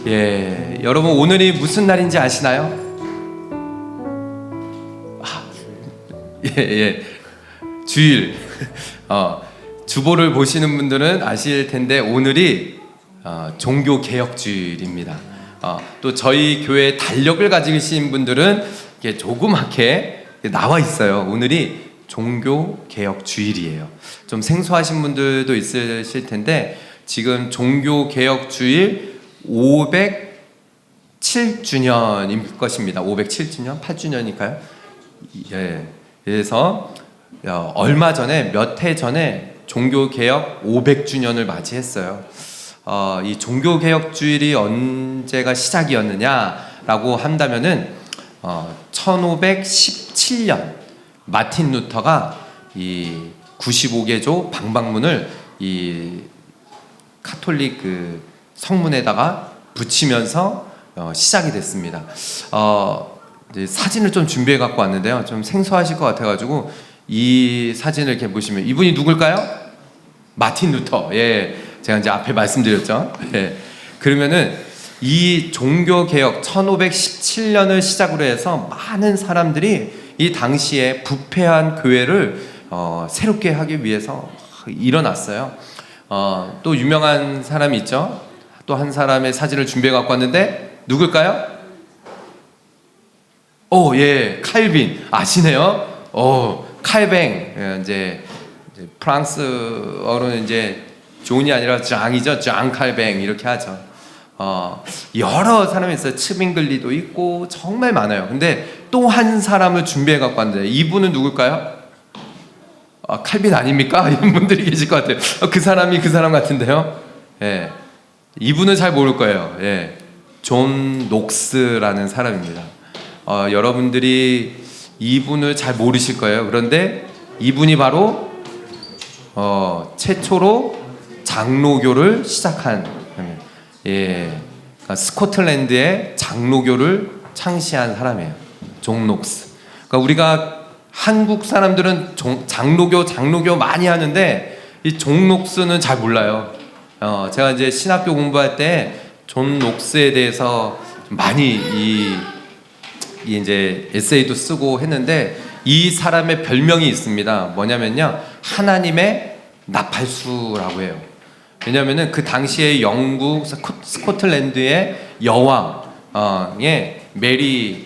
예, 여러분 오늘이 무슨 날인지 아시나요? 주일. 주보를 보시는 분들은 아실 텐데 오늘이 종교 개혁 주일입니다. 또 저희 교회 달력을 가지신 분들은 이게 조그맣게 나와 있어요. 오늘이 종교 개혁 주일이에요. 좀 생소하신 분들도 있으실 텐데 지금 종교 개혁 주일 507주년일 것입니다. 507주년, 8주년일까요? 예. 그래서 얼마 전에 몇 해 전에 종교 개혁 500주년을 맞이했어요. 이 종교 개혁 주일이 언제가 시작이었느냐라고 한다면은 1517년 마틴 루터가 이 95개조 방방문을 이 카톨릭 그 성문에다가 붙이면서 시작이 됐습니다. 사진을 좀 준비해 갖고 왔는데요. 좀 생소하실 것 같아가지고 이 사진을 이렇게 보시면 이분이 누굴까요? 마틴 루터. 예, 제가 이제 앞에 말씀드렸죠. 예, 그러면은 이 종교 개혁 1517년을 시작으로 해서 많은 사람들이 이 당시에 부패한 교회를 새롭게 하기 위해서 일어났어요. 또 유명한 사람이 있죠. 또 한 사람의 사진을 준비해 갖고 왔는데 누굴까요? 예, 칼빈 아시네요. 칼뱅. 이제 프랑스어로는 이제 존이 아니라 장이죠. 장 칼뱅 이렇게 하죠. 여러 사람이 있어요. 츠빙글리도 있고 정말 많아요. 근데 또 한 사람을 준비해 갖고 왔는데 이분은 누굴까요? 칼빈 아닙니까? 이런 분들이 계실 것 같아요. 그 사람이 그 사람 같은데요. 예, 이분은 잘 모를 거예요. 예, 존 녹스라는 사람입니다. 여러분들이 이분을 잘 모르실 거예요. 그런데 이분이 바로 최초로 장로교를 시작한, 그러니까 스코틀랜드의 장로교를 창시한 사람이에요. 존 녹스. 그러니까 우리가 한국 사람들은 장로교 많이 하는데 이 존 녹스는 잘 몰라요. 제가 이제 신학교 공부할 때 존 녹스에 대해서 많이 이제 에세이도 쓰고 했는데 이 사람의 별명이 있습니다. 뭐냐면요, 하나님의 나팔수라고 해요. 왜냐하면은 그 당시에 영국 스코틀랜드의 여왕의 메리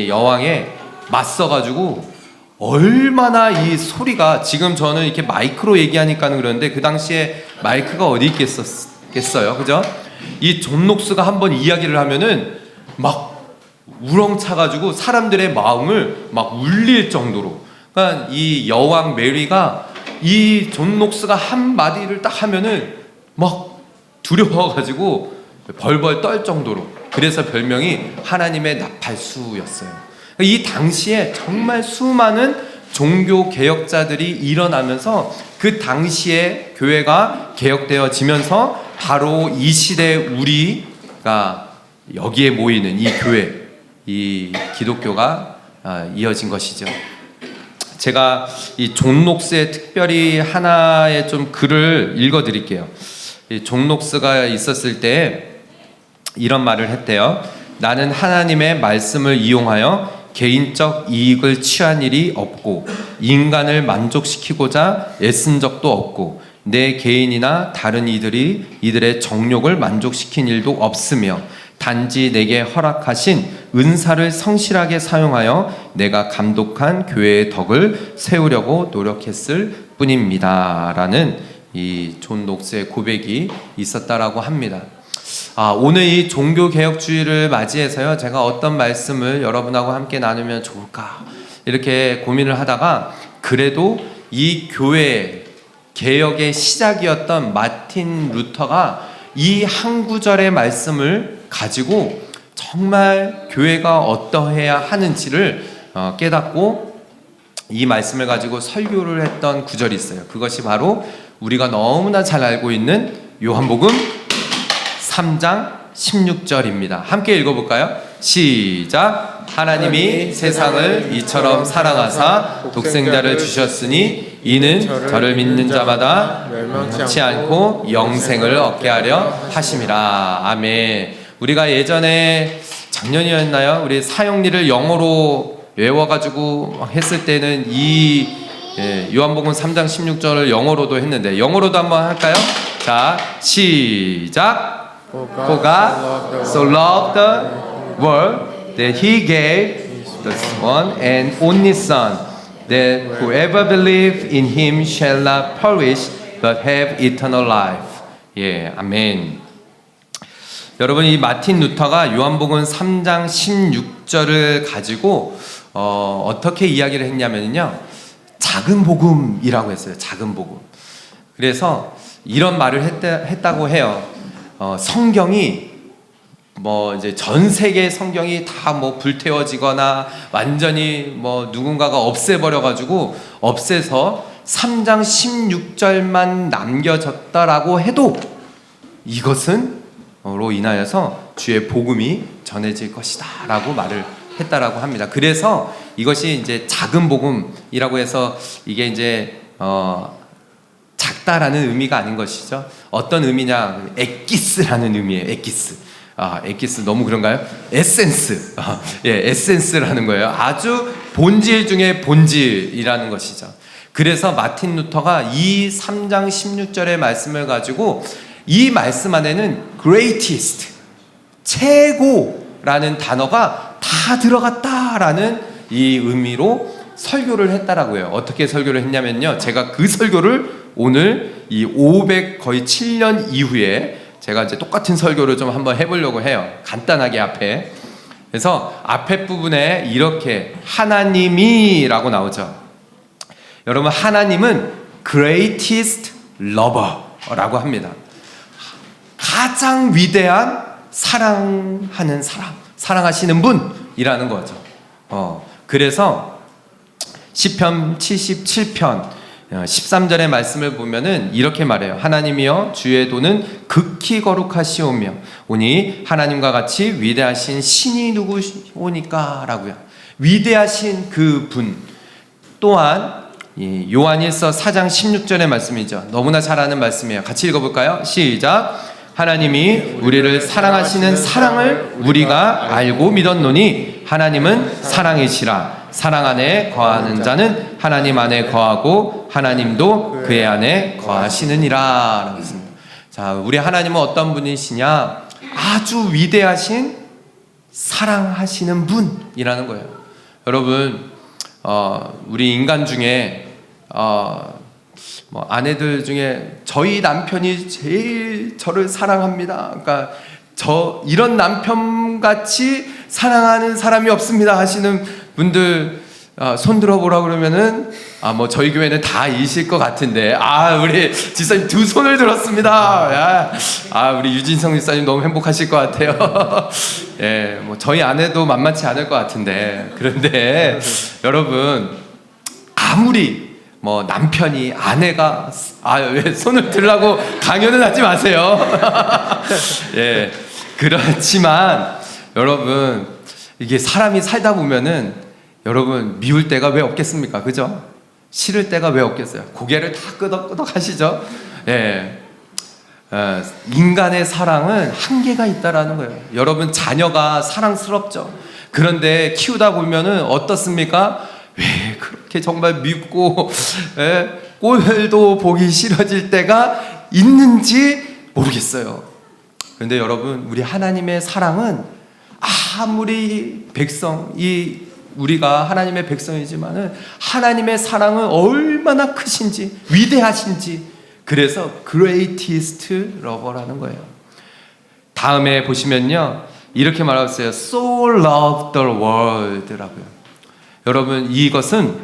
여왕에 맞서가지고 얼마나 이 소리가, 지금 저는 이렇게 마이크로 얘기하니까는 그러는데 그 당시에 마이크가 어디 있겠어요, 그죠? 이 존 녹스가 한번 이야기를 하면은 막 우렁차가지고 사람들의 마음을 막 울릴 정도로. 그러니까 이 여왕 메리가 이 존 녹스가 한 마디를 딱 하면은 막 두려워가지고 벌벌 떨 정도로. 그래서 별명이 하나님의 나팔수였어요. 이 당시에 정말 수많은 종교 개혁자들이 일어나면서 그 당시에 교회가 개혁되어지면서 바로 이 시대 우리가 여기에 모이는 이 교회, 이 기독교가 이어진 것이죠. 제가 이 존 녹스의 특별히 하나의 좀 글을 읽어드릴게요. 이 존 녹스가 있었을 때 이런 말을 했대요. 나는 하나님의 말씀을 이용하여 개인적 이익을 취한 일이 없고 인간을 만족시키고자 애쓴 적도 없고 내 개인이나 다른 이들의 정욕을 만족시킨 일도 없으며 단지 내게 허락하신 은사를 성실하게 사용하여 내가 감독한 교회의 덕을 세우려고 노력했을 뿐입니다. 라는 이 존 녹스의 고백이 있었다라고 합니다. 오늘 이 종교개혁주의를 맞이해서요, 제가 어떤 말씀을 여러분하고 함께 나누면 좋을까 이렇게 고민을 하다가 그래도 이 교회 개혁의 시작이었던 마틴 루터가 이 한 구절의 말씀을 가지고 정말 교회가 어떠해야 하는지를 깨닫고 이 말씀을 가지고 설교를 했던 구절이 있어요. 그것이 바로 우리가 너무나 잘 알고 있는 요한복음 3장 16절입니다. 함께 읽어볼까요? 시작. 하나님이 세상을 이처럼 사랑하사 독생자를 주셨으니 이는 저를 믿는 자마다 멸망치 않고 영생을 얻게 하려 하심이라. 아멘. 우리가 예전에 작년이었나요? 우리 사형리를 영어로 외워가지고 막 했을 때는 이 요한복음 3장 16절을 영어로도 했는데 영어로도 한번 할까요? 자, 시작. For God so loved the world that He gave the one and only Son, that whoever believes in Him shall not perish but have eternal life. 예, 아멘. 여러분, 이 마틴 루터가 요한복음 3장 16절을 가지고 어떻게 이야기를 했냐면요, 작은 복음이라고 했어요. 작은 복음. 그래서 이런 말을 했다고 해요. 성경이 뭐 이제 전 세계 성경이 다 뭐 불태워지거나 완전히 뭐 누군가가 없애버려가지고 없애서 3장 16절만 남겨졌다라고 해도 이것은 로 인하여서 주의 복음이 전해질 것이다 라고 말을 했다라고 합니다. 그래서 이것이 이제 작은 복음이라고 해서 이게 이제 작다라는 의미가 아닌 것이죠. 어떤 의미냐, 엑기스라는 의미예요. 엑기스. 엑기스 너무 그런가요? 에센스. 예, 에센스라는 거예요. 아주 본질 중에 본질이라는 것이죠. 그래서 마틴 루터가 이 3장 16절의 말씀을 가지고 이 말씀 안에는 greatest, 최고라는 단어가 다 들어갔다라는 이 의미로 설교를 했다라고 해요. 어떻게 설교를 했냐면요, 제가 그 설교를 오늘 이 500 거의 7년 이후에 제가 이제 똑같은 설교를 좀 한번 해보려고 해요. 간단하게 앞에. 그래서 앞에 부분에 이렇게 하나님이라고 나오죠. 여러분, 하나님은 greatest lover라고 합니다. 가장 위대한 사랑하는 사람, 사랑하시는 분이라는 거죠. 그래서 시편 77편 13절의 말씀을 보면은 이렇게 말해요. 하나님이여, 주의 도는 극히 거룩하시오며 오니 하나님과 같이 위대하신 신이 누구오니까 라고요. 위대하신 그 분. 또한 요한일서 4장 16절의 말씀이죠. 너무나 잘 아는 말씀이에요. 같이 읽어볼까요? 시작. 하나님이 우리를 사랑하시는 사랑을 우리가 알고 믿었노니 하나님은 사랑이시라. 사랑 안에 거하는 자는 하나님 안에 거하고 하나님도 그의 안에 거하시느니라 라고 했습니다. 자, 우리 하나님은 어떤 분이시냐? 아주 위대하신 사랑하시는 분이라는 거예요. 여러분, 우리 인간 중에 뭐 아내들 중에 저희 남편이 제일 저를 사랑합니다. 그러니까 이런 남편같이 사랑하는 사람이 없습니다 하시는 분들 손 들어보라 그러면은 뭐 저희 교회는 다 이실 것 같은데 우리 지사님 두 손을 들었습니다. 우리 유진성 지사님 너무 행복하실 것 같아요. 예, 뭐 저희 아내도 만만치 않을 것 같은데, 그런데 여러분, 아무리 뭐 남편이 아내가 왜 손을 들라고 강요는 하지 마세요. 예, 그렇지만 여러분, 이게 사람이 살다 보면은 여러분 미울 때가 왜 없겠습니까? 그죠? 싫을 때가 왜 없겠어요? 고개를 다 끄덕끄덕 하시죠? 예. 인간의 사랑은 한계가 있다라는 거예요. 여러분, 자녀가 사랑스럽죠? 그런데 키우다 보면은 어떻습니까? 왜 그렇게 정말 밉고 꼴도 보기 싫어질 때가 있는지 모르겠어요. 그런데 여러분, 우리 하나님의 사랑은 아무리 우리가 하나님의 백성이지만은 하나님의 사랑은 얼마나 크신지, 위대하신지, 그래서 greatest lover라는 거예요. 다음에 보시면요, 이렇게 말하고 있어요. So loved the world라고요. 여러분, 이것은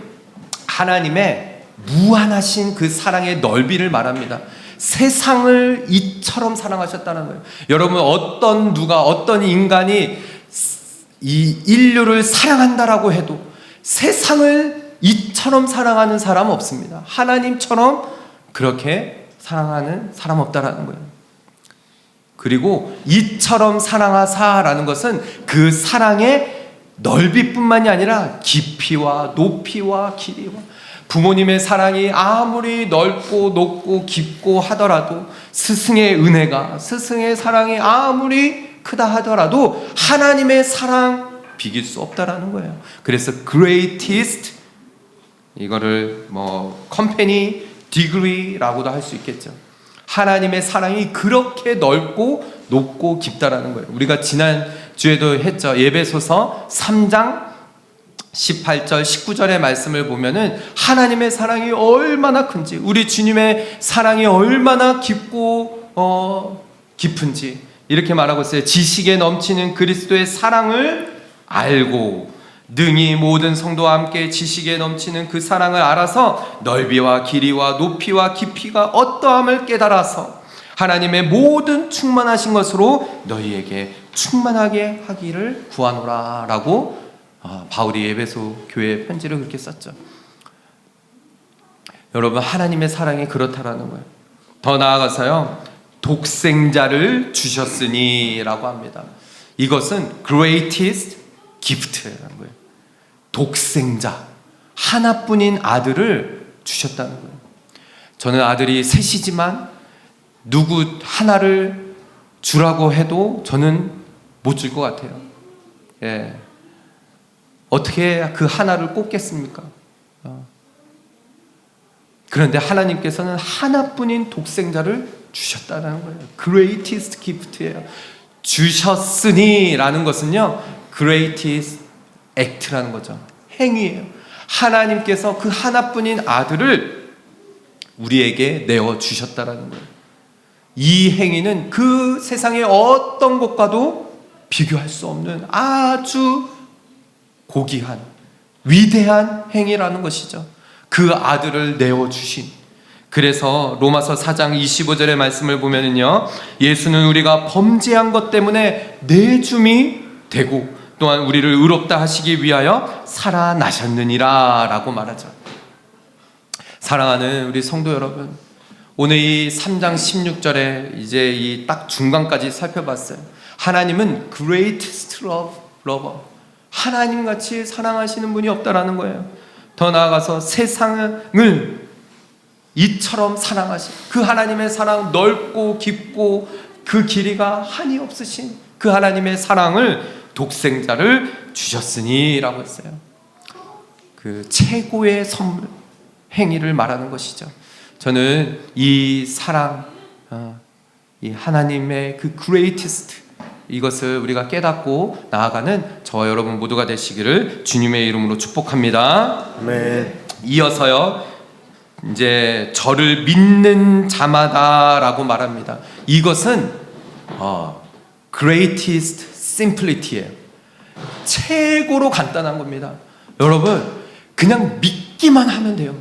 하나님의 무한하신 그 사랑의 넓이를 말합니다. 세상을 이처럼 사랑하셨다는 거예요. 여러분, 어떤 인간이 이 인류를 사랑한다라고 해도 세상을 이처럼 사랑하는 사람은 없습니다. 하나님처럼 그렇게 사랑하는 사람 없다라는 거예요. 그리고 이처럼 사랑하사라는 것은 그 사랑의 넓이뿐만이 아니라 깊이와 높이와 길이와, 부모님의 사랑이 아무리 넓고 높고 깊고 하더라도 스승의 은혜가, 스승의 사랑이 아무리 크다 하더라도 하나님의 사랑 비길 수 없다라는 거예요. 그래서 greatest, 이거를 뭐 컴퍼니 디그리라고도 할 수 있겠죠. 하나님의 사랑이 그렇게 넓고 높고 깊다라는 거예요. 우리가 지난주에도 했죠. 에베소서 3장 18절 19절의 말씀을 보면은 하나님의 사랑이 얼마나 큰지, 우리 주님의 사랑이 얼마나 깊고 깊은지 이렇게 말하고 있어요. 지식에 넘치는 그리스도의 사랑을 알고 능히 모든 성도와 함께 지식에 넘치는 그 사랑을 알아서 넓이와 길이와 높이와 깊이가 어떠함을 깨달아서 하나님의 모든 충만하신 것으로 너희에게 충만하게 하기를 구하노라 라고 바울이 에베소 교회에 편지를 그렇게 썼죠. 여러분, 하나님의 사랑이 그렇다라는 거예요. 더 나아가서요, 독생자를 주셨으니 라고 합니다. 이것은 greatest gift라는 거예요. 독생자, 하나뿐인 아들을 주셨다는 거예요. 저는 아들이 셋이지만 누구 하나를 주라고 해도 저는 못 줄 것 같아요. 예. 어떻게 그 하나를 꼽겠습니까? 그런데 하나님께서는 하나뿐인 독생자를 주셨다는 거예요. greatest gift예요. 주셨으니 라는 것은요, greatest act라는 거죠. 행위예요. 하나님께서 그 하나뿐인 아들을 우리에게 내어 주셨다라는 거예요. 이 행위는 그 세상의 어떤 것과도 비교할 수 없는 아주 고귀한 위대한 행위라는 것이죠. 그 아들을 내어 주신. 그래서 로마서 4장 25절의 말씀을 보면은요, 예수는 우리가 범죄한 것 때문에 내줌이 되고 또한 우리를 의롭다 하시기 위하여 살아나셨느니라 라고 말하죠. 사랑하는 우리 성도 여러분, 오늘 이 3장 16절에 이제 이 딱 중간까지 살펴봤어요. 하나님은 greatest lover, 하나님같이 사랑하시는 분이 없다라는 거예요. 더 나아가서 세상을 이처럼 사랑하신 그 하나님의 사랑, 넓고 깊고 그 길이가 한이 없으신 그 하나님의 사랑을 독생자를 주셨으니 라고 했어요. 그 최고의 선물, 행위를 말하는 것이죠. 저는 이 사랑, 이 하나님의 그 greatest, 이것을 우리가 깨닫고 나아가는 저와 여러분 모두가 되시기를 주님의 이름으로 축복합니다. 아멘. 이어서요, 이제 저를 믿는 자마다라고 말합니다. 이것은 greatest simplicity예요. 최고로 간단한 겁니다. 여러분, 그냥 믿기만 하면 돼요.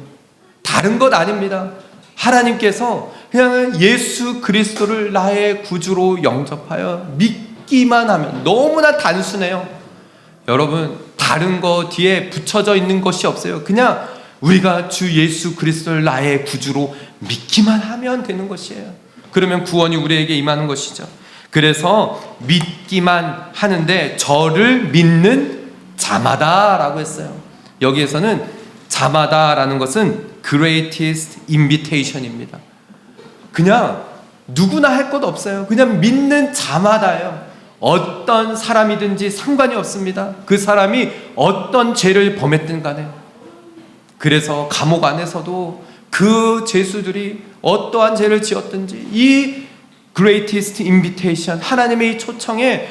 다른 것 아닙니다. 하나님께서 그냥 예수 그리스도를 나의 구주로 영접하여 믿기만 하면, 너무나 단순해요. 여러분, 다른 거 뒤에 붙여져 있는 것이 없어요. 그냥 우리가 주 예수 그리스도를 나의 구주로 믿기만 하면 되는 것이에요. 그러면 구원이 우리에게 임하는 것이죠. 그래서 믿기만 하는데 저를 믿는 자마다라고 했어요. 여기에서는 자마다라는 것은 greatest invitation입니다. 그냥 누구나 할 것 없어요. 그냥 믿는 자마다예요. 어떤 사람이든지 상관이 없습니다. 그 사람이 어떤 죄를 범했든 간에. 그래서 감옥 안에서도 그 죄수들이 어떠한 죄를 지었든지 이 greatest invitation, 하나님의 이 초청에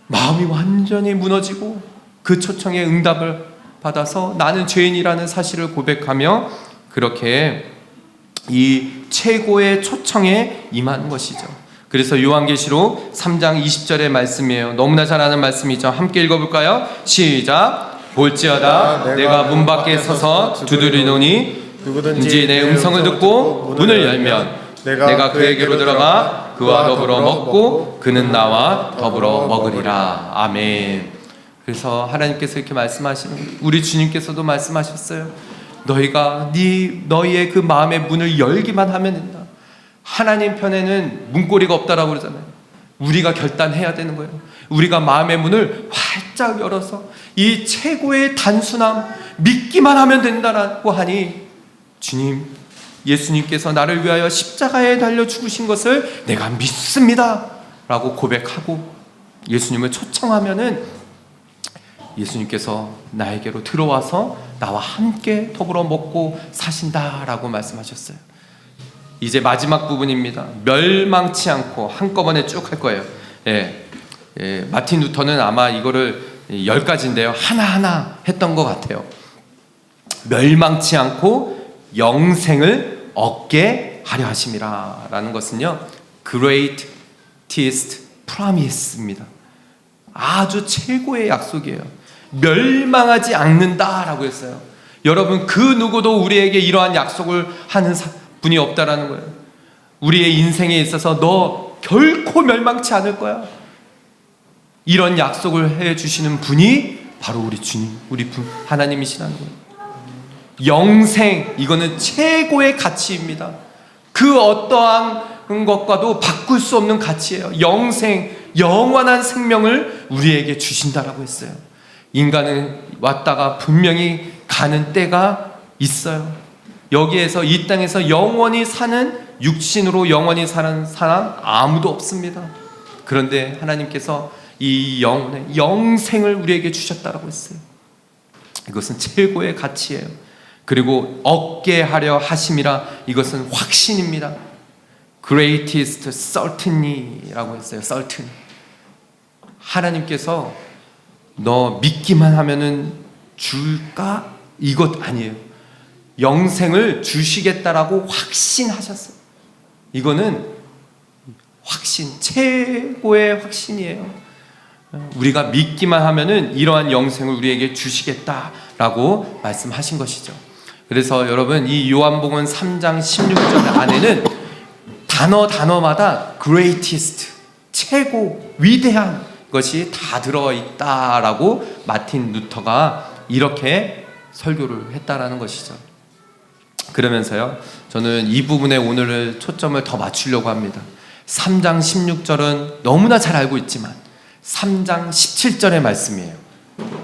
마음이 완전히 무너지고 그 초청에 응답을 받아서 나는 죄인이라는 사실을 고백하며 그렇게 이 최고의 초청에 임한 것이죠. 그래서 요한계시록 3장 20절의 말씀이에요. 너무나 잘 아는 말씀이죠. 함께 읽어볼까요? 시작. 볼지어다 내가 문 밖에 서서 두드리노니 누구든지 내 음성을 듣고 문을 열면 내가 그에게로 들어가 그와 더불어 먹고 그는 나와 더불어 먹으리라. 아멘. 그래서 하나님께서 이렇게 말씀하시는, 우리 주님께서도 말씀하셨어요. 너희가 너희의 그 마음의 문을 열기만 하면 된다. 하나님 편에는 문고리가 없다라고 그러잖아요. 우리가 결단해야 되는 거예요. 우리가 마음의 문을 활짝 열어서 이 최고의 단순함, 믿기만 하면 된다라고 하니, 주님, 예수님께서 나를 위하여 십자가에 달려 죽으신 것을 내가 믿습니다 라고 고백하고 예수님을 초청하면은 예수님께서 나에게로 들어와서 나와 함께 더불어 먹고 사신다라고 말씀하셨어요. 이제 마지막 부분입니다. 멸망치 않고 한꺼번에 쭉 할 거예요. 마틴 루터는 아마 이거를 10가지인데요. 하나하나 했던 것 같아요. 멸망치 않고 영생을 얻게 하려 하심이라 라는 것은요, greatest promise입니다. 아주 최고의 약속이에요. 멸망하지 않는다라고 했어요. 여러분, 그 누구도 우리에게 이러한 약속을 하는 분이 없다라는 거예요. 우리의 인생에 있어서 너 결코 멸망치 않을 거야, 이런 약속을 해주시는 분이 바로 우리 주님, 우리 하나님이시라는 거예요. 영생, 이거는 최고의 가치입니다. 그 어떠한 것과도 바꿀 수 없는 가치예요. 영생, 영원한 생명을 우리에게 주신다라고 했어요. 인간은 왔다가 분명히 가는 때가 있어요. 여기에서 이 땅에서 영원히 사는, 육신으로 영원히 사는 사람 아무도 없습니다. 그런데 하나님께서 이 영혼의 영생을 우리에게 주셨다라고 했어요. 이것은 최고의 가치예요. 그리고 얻게 하려 하심이라, 이것은 확신입니다. greatest certainty라고 했어요. certain. 하나님께서 너 믿기만 하면은 줄까? 이것 아니에요. 영생을 주시겠다라고 확신하셨어요. 이거는 확신, 최고의 확신이에요. 우리가 믿기만 하면은 이러한 영생을 우리에게 주시겠다라고 말씀하신 것이죠. 그래서 여러분, 이 요한복음 3장 16절 안에는 단어마다 greatest, 최고, 위대한 것이 다 들어있다라고 마틴 루터가 이렇게 설교를 했다라는 것이죠. 그러면서요, 저는 이 부분에 오늘을 초점을 더 맞추려고 합니다. 3장 16절은 너무나 잘 알고 있지만 3장 17절의 말씀이에요.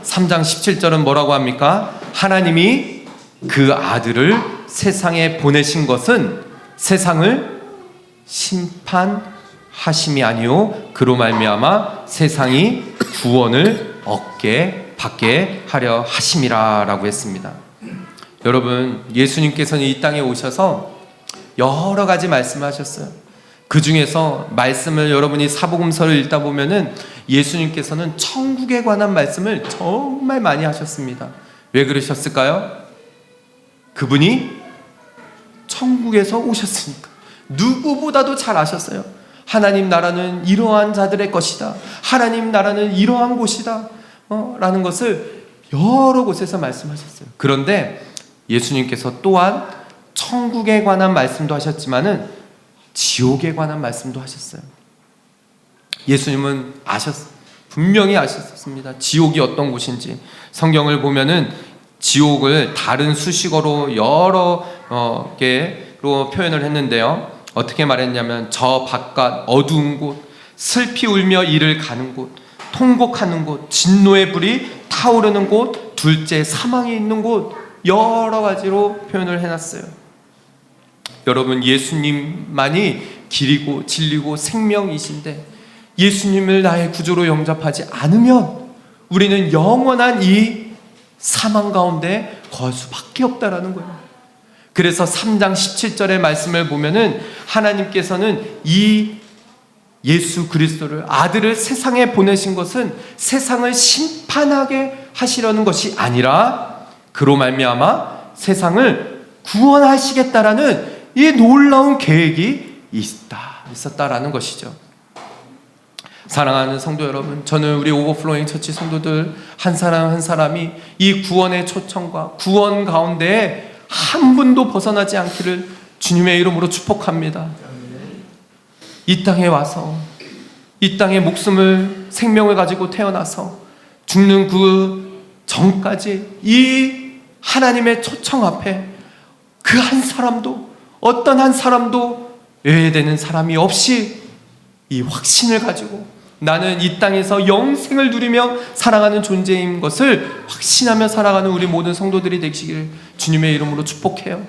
3장 17절은 뭐라고 합니까? 하나님이 그 아들을 세상에 보내신 것은 세상을 심판하심이 아니요 그로 말미암아 세상이 구원을 받게 하려 하심이라 라고 했습니다. 여러분, 예수님께서는 이 땅에 오셔서 여러 가지 말씀하셨어요. 그 중에서 말씀을 여러분이 사복음서를 읽다 보면은 예수님께서는 천국에 관한 말씀을 정말 많이 하셨습니다. 왜 그러셨을까요? 그분이 천국에서 오셨으니까. 누구보다도 잘 아셨어요. 하나님 나라는 이러한 자들의 것이다, 하나님 나라는 이러한 곳이다 라는 것을 여러 곳에서 말씀하셨어요. 그런데 예수님께서 또한 천국에 관한 말씀도 하셨지만은 지옥에 관한 말씀도 하셨어요. 예수님은 분명히 아셨습니다. 지옥이 어떤 곳인지. 성경을 보면은 지옥을 다른 수식어로 여러 개로 표현을 했는데요. 어떻게 말했냐면 저 바깥 어두운 곳, 슬피 울며 이를 가는 곳, 통곡하는 곳, 진노의 불이 타오르는 곳, 둘째 사망이 있는 곳, 여러 가지로 표현을 해놨어요. 여러분, 예수님만이 길이고 진리고 생명이신데 예수님을 나의 구주로 영접하지 않으면 우리는 영원한 이 사망 가운데 거할 수밖에 없다라는 거예요. 그래서 3장 17절의 말씀을 보면은 하나님께서는 이 예수 그리스도를, 아들을 세상에 보내신 것은 세상을 심판하게 하시려는 것이 아니라 그로 말미암아 세상을 구원하시겠다라는 이 놀라운 계획이 있었다라는 것이죠. 사랑하는 성도 여러분, 저는 우리 오버플로잉 처치 성도들 한 사람 한 사람이 이 구원의 초청과 구원 가운데 한 분도 벗어나지 않기를 주님의 이름으로 축복합니다. 이 땅에 와서 이 땅에 생명을 가지고 태어나서 죽는 그 전까지 이 하나님의 초청 앞에 그 한 사람도, 어떤 한 사람도 외회되는 사람이 없이 이 확신을 가지고 나는 이 땅에서 영생을 누리며 살아가는 존재인 것을 확신하며 살아가는 우리 모든 성도들이 되시기를 주님의 이름으로 축복해요.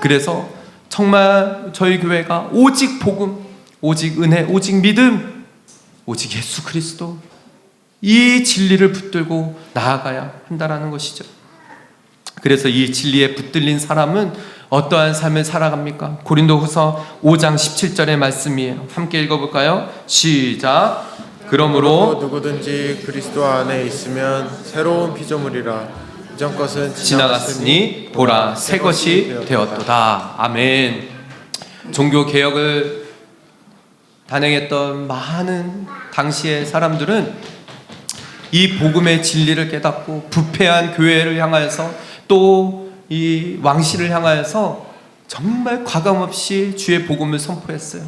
그래서 정말 저희 교회가 오직 복음, 오직 은혜, 오직 믿음, 오직 예수 그리스도, 이 진리를 붙들고 나아가야 한다라는 것이죠. 그래서 이 진리에 붙들린 사람은 어떠한 삶을 살아갑니까? 고린도후서 5장 17절의 말씀이에요. 함께 읽어볼까요? 시작. 그러므로 누구든지 그리스도 안에 있으면 새로운 피조물이라. 이전 것은 지나갔으니 보라 새 것이 되었도다. 아멘. 종교 개혁을 단행했던 많은 당시의 사람들은 이 복음의 진리를 깨닫고 부패한 교회를 향하여서 또 이 왕실을 향하여서 정말 과감없이 주의 복음을 선포했어요.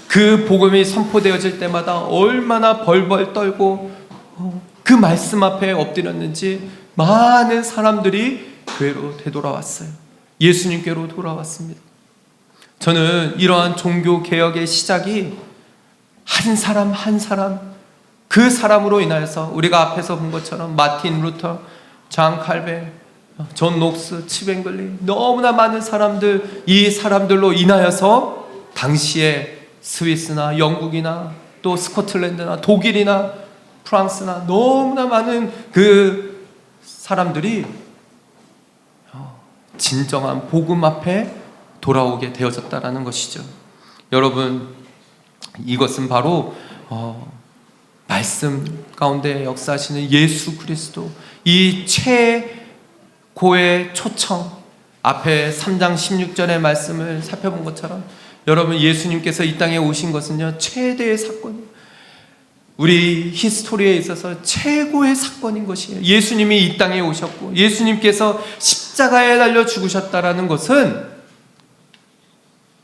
그 복음이 선포되어질 때마다 얼마나 벌벌 떨고 그 말씀 앞에 엎드렸는지 많은 사람들이 교회로 되돌아왔어요. 예수님께로 돌아왔습니다. 저는 이러한 종교 개혁의 시작이 한 사람 한 사람, 그 사람으로 인하여서 우리가 앞에서 본 것처럼 마틴 루터, 잔 칼빈, 존 녹스, 치뱅글리, 너무나 많은 사람들, 이 사람들로 인하여서 당시에 스위스나 영국이나 또 스코틀랜드나 독일이나 프랑스나 너무나 많은 그 사람들이 진정한 복음 앞에 돌아오게 되어졌다라는 것이죠. 여러분, 이것은 바로 말씀 가운데 역사하시는 예수 그리스도, 이 최고의 초청, 앞에 3장 16절의 말씀을 살펴본 것처럼 여러분, 예수님께서 이 땅에 오신 것은요 최대의 사건이에요. 우리 히스토리에 있어서 최고의 사건인 것이에요. 예수님이 이 땅에 오셨고 예수님께서 십자가에 달려 죽으셨다라는 것은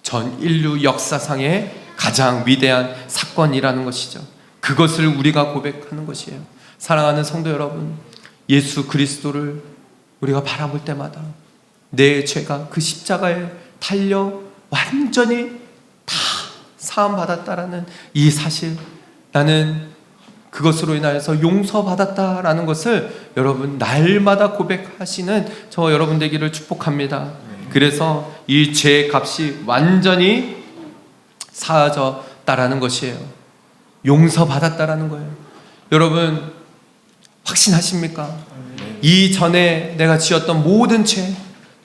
전 인류 역사상의 가장 위대한 사건이라는 것이죠. 그것을 우리가 고백하는 것이에요. 사랑하는 성도 여러분, 예수 그리스도를 우리가 바라볼 때마다 내 죄가 그 십자가에 달려 완전히 다 사함받았다라는 이 사실, 나는 그것으로 인하여서 용서받았다라는 것을 여러분 날마다 고백하시는 저 여러분 되기를 축복합니다. 그래서 이 죄의 값이 완전히 사하졌다라는 것이에요. 용서받았다라는 거예요. 여러분 확신하십니까? 이전에 내가 지었던 모든 죄,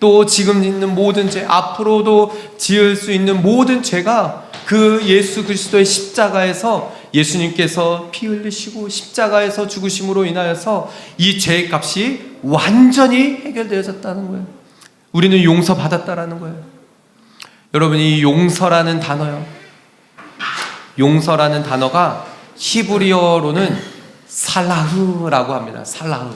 또 지금 있는 모든 죄, 앞으로도 지을 수 있는 모든 죄가 그 예수 그리스도의 십자가에서 예수님께서 피 흘리시고 십자가에서 죽으심으로 인하여서 이 죄의 값이 완전히 해결되어졌다는 거예요. 우리는 용서받았다라는 거예요. 여러분, 이 용서라는 단어요, 용서라는 단어가 히브리어로는 살라흐라고 합니다. 살라흐.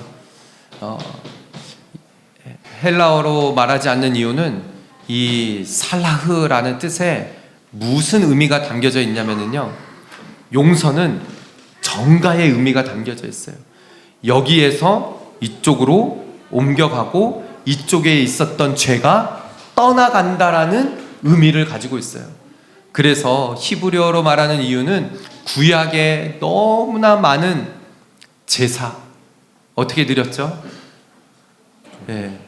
헬라어로 말하지 않는 이유는 이 살라흐라는 뜻에 무슨 의미가 담겨져 있냐면요, 용서는 정가의 의미가 담겨져 있어요. 여기에서 이쪽으로 옮겨가고 이쪽에 있었던 죄가 떠나간다라는 의미를 가지고 있어요. 그래서 히브리어로 말하는 이유는 구약에 너무나 많은 제사, 어떻게 드렸죠? 네.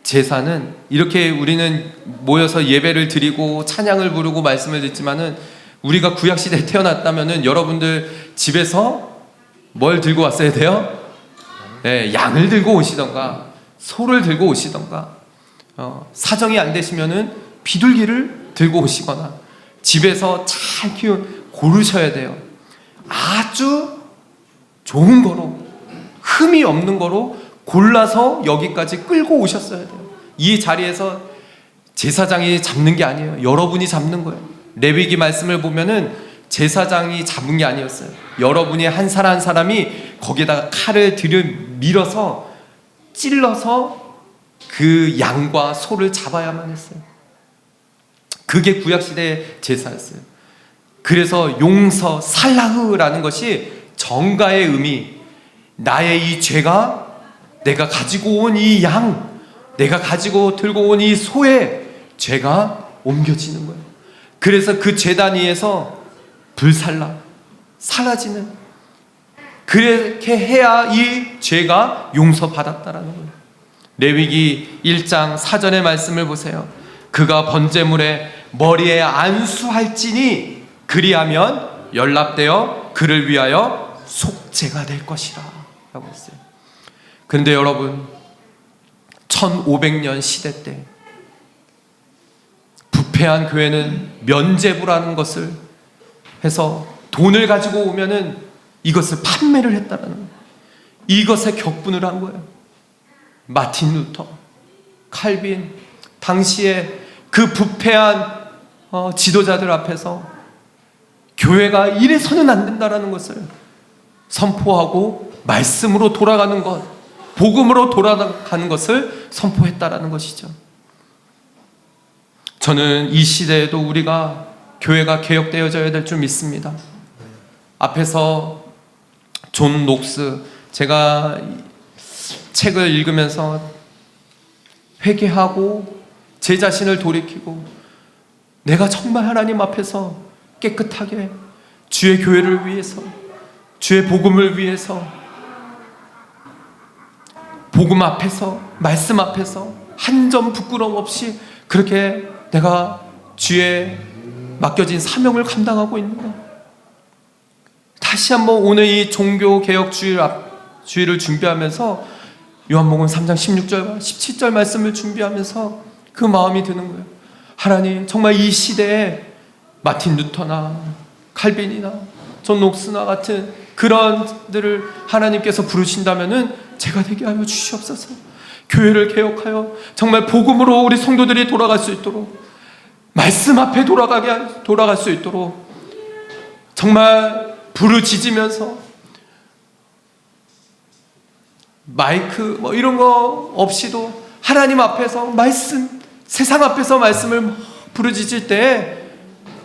제사는 이렇게 우리는 모여서 예배를 드리고 찬양을 부르고 말씀을 듣지만은, 우리가 구약시대에 태어났다면은 여러분들 집에서 뭘 들고 왔어야 돼요? 네, 양을 들고 오시던가 소를 들고 오시던가, 사정이 안 되시면은 비둘기를 들고 오시거나 집에서 잘 키운 고르셔야 돼요. 아주 좋은 거로, 흠이 없는 거로 골라서 여기까지 끌고 오셨어야 돼요. 이 자리에서 제사장이 잡는 게 아니에요. 여러분이 잡는 거예요. 레위기 말씀을 보면은 제사장이 잡은 게 아니었어요. 여러분이 한 사람 한 사람이 거기에다가 칼을 밀어서 찔러서 그 양과 소를 잡아야만 했어요. 그게 구약시대의 제사였어요. 그래서 용서, 살라흐라는 것이 정가의 의미, 나의 이 죄가, 내가 가지고 온 이 양, 내가 가지고 들고 온 이 소의 죄가 옮겨지는 거예요. 그래서 그 제단 위에서 불살라, 사라지는, 그렇게 해야 이 죄가 용서받았다라는 거예요. 레위기 1장 4절의 말씀을 보세요. 그가 번제물에 머리에 안수할지니 그리하면 연락되어 그를 위하여 속죄가 될 것이라 라고 했어요. 그런데 여러분, 1500년 시대 때 부패한 교회는 면죄부라는 것을 해서 돈을 가지고 오면은 이것을 판매를 했다라는 거예요. 이것에 격분을 한 거예요. 마틴 루터, 칼빈, 당시에 그 부패한 지도자들 앞에서 교회가 이래서는 안 된다라는 것을 선포하고 말씀으로 돌아가는 것, 복음으로 돌아가는 것을 선포했다라는 것이죠. 저는 이 시대에도 우리가 교회가 개혁되어져야 될 줄 믿습니다. 앞에서 존 녹스, 제가 책을 읽으면서 회개하고 제 자신을 돌이키고 내가 정말 하나님 앞에서 깨끗하게 주의 교회를 위해서, 주의 복음을 위해서, 복음 앞에서, 말씀 앞에서 한 점 부끄러움 없이 그렇게 내가 주의 맡겨진 사명을 감당하고 있는가. 다시 한번 오늘 이 종교개혁 주일을 준비하면서 요한복음 3장 16절과 17절 말씀을 준비하면서 그 마음이 드는 거예요. 하나님, 정말 이 시대에 마틴 루터나 칼빈이나 존 녹스나 같은 그런 들을 하나님께서 부르신다면은 제가 되게 하여 주시옵소서. 교회를 개혁하여 정말 복음으로 우리 성도들이 돌아갈 수 있도록, 말씀 앞에 돌아갈 수 있도록 정말 부르짖으면서 마이크 이런 거 없이도 하나님 앞에서 말씀, 세상 앞에서 말씀을 부르짖을 때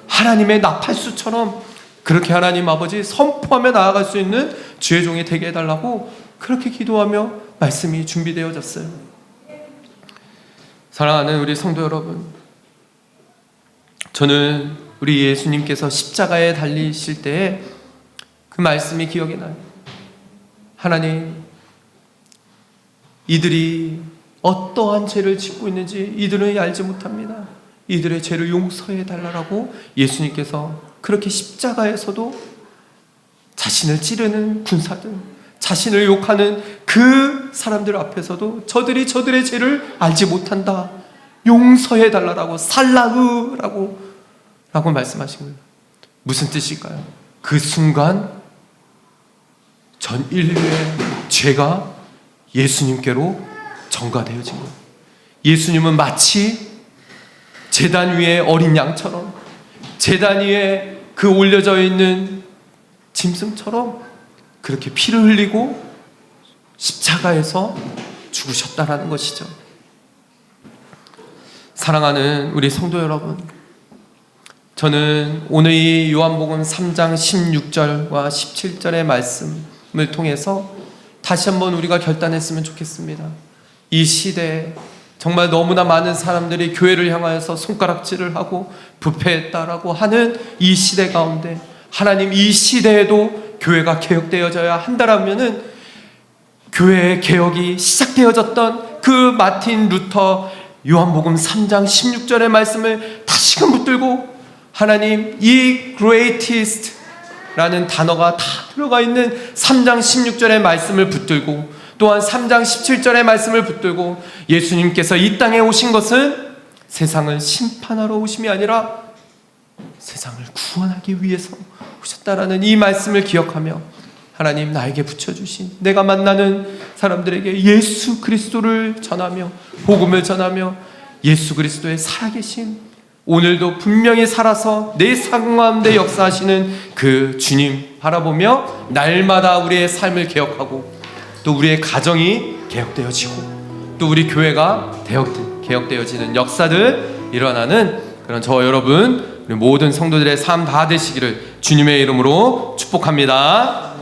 하나님의 나팔수처럼 그렇게 하나님 아버지 선포하며 나아갈 수 있는 주의 종이 되게 해달라고 그렇게 기도하며 말씀이 준비되어졌어요. 사랑하는 우리 성도 여러분, 저는 우리 예수님께서 십자가에 달리실 때에 그 말씀이 기억이 나요. 하나님, 이들이 어떠한 죄를 짓고 있는지 이들은 알지 못합니다. 이들의 죄를 용서해 달라고 예수님께서 그렇게 십자가에서도 자신을 찌르는 군사들, 자신을 욕하는 그 사람들 앞에서도 저들의 죄를 알지 못한다, 용서해 달라고, 살라흐라고 말씀하신 거예요. 무슨 뜻일까요? 그 순간 전 인류의 죄가 예수님께로 전가되어진 거예요. 예수님은 마치 제단 위에 어린 양처럼, 제단 위에 그 올려져 있는 짐승처럼 그렇게 피를 흘리고 십자가에서 죽으셨다라는 것이죠. 사랑하는 우리 성도 여러분, 저는 오늘 이 요한복음 3장 16절과 17절의 말씀을 통해서 다시 한번 우리가 결단했으면 좋겠습니다. 이 시대에 정말 너무나 많은 사람들이 교회를 향하여서 손가락질을 하고 부패했다라고 하는 이 시대 가운데 하나님, 이 시대에도 교회가 개혁되어져야 한다라면은 교회의 개혁이 시작되어졌던 그 마틴 루터 요한복음 3장 16절의 말씀을 다시금 붙들고 하나님, 이 greatest 라는 단어가 다 들어가 있는 3장 16절의 말씀을 붙들고 또한 3장 17절의 말씀을 붙들고 예수님께서 이 땅에 오신 것은 세상을 심판하러 오심이 아니라 세상을 구원하기 위해서 오셨다라는 이 말씀을 기억하며 하나님, 나에게 붙여주신 내가 만나는 사람들에게 예수 그리스도를 전하며 복음을 전하며 예수 그리스도의 살아계신, 오늘도 분명히 살아서 내 삶 가운데 역사하시는 그 주님 바라보며 날마다 우리의 삶을 개혁하고 또 우리의 가정이 개혁되어지고 또 우리 교회가 개혁되어지는 역사들 일어나는 그런 저와 여러분, 우리 모든 성도들의 삶 다 되시기를 주님의 이름으로 축복합니다.